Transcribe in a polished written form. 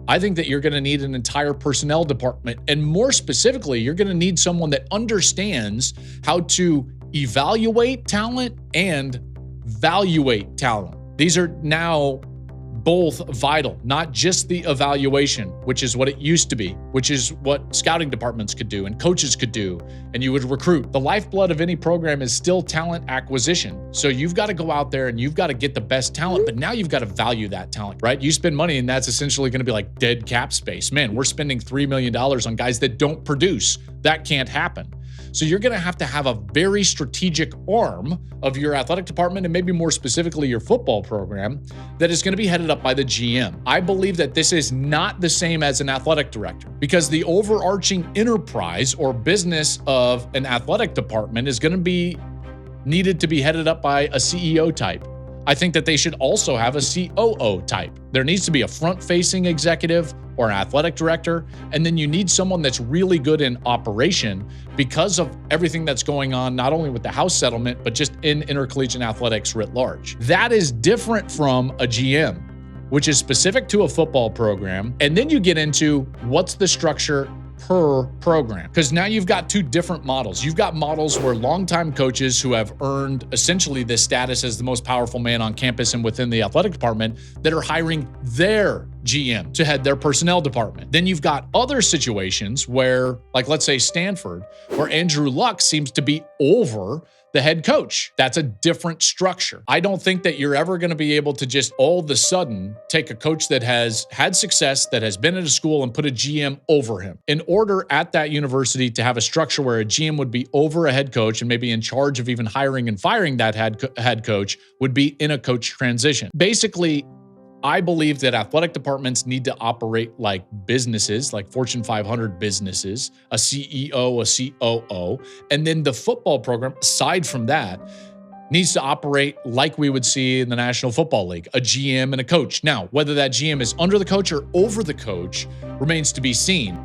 I think that you're going to need an entire personnel department. And more specifically, you're going to need someone that understands how to evaluate talent and valuate talent. These are now both vital, not just the evaluation, which is what it used to be, which is what scouting departments could do and coaches could do, and you would recruit. The lifeblood of any program is still talent acquisition. So you've got to go out there and you've got to get the best talent, but now you've got to value that talent, right? You spend money and that's essentially going to be like dead cap space. Man, we're spending $3 million on guys that don't produce. That can't happen. So you're going to have a very strategic arm of your athletic department, and maybe more specifically your football program, that is going to be headed up by the GM. I believe that this is not the same as an athletic director, because the overarching enterprise or business of an athletic department is going to be needed to be headed up by a CEO type. I think that they should also have a COO type. There needs to be a front-facing executive or an athletic director, and then you need someone that's really good in operation because of everything that's going on, not only with the house settlement, but just in intercollegiate athletics writ large. That is different from a GM, which is specific to a football program. And then you get into what's the structure per program, because now you've got two different models. You've got models where longtime coaches who have earned essentially this status as the most powerful man on campus and within the athletic department that are hiring their GM to head their personnel department. Then you've got other situations where, like let's say Stanford, where Andrew Luck seems to be over the head coach. That's a different structure. I don't think that you're ever going to be able to just all of a sudden take a coach that has had success, that has been at a school, and put a GM over him. In order at that university to have a structure where a GM would be over a head coach and maybe in charge of even hiring and firing that head coach, would be in a coach transition. Basically, I believe that athletic departments need to operate like businesses, like Fortune 500 businesses, a CEO, a COO, and then the football program, aside from that, needs to operate like we would see in the National Football League, a GM and a coach. Now, whether that GM is under the coach or over the coach remains to be seen.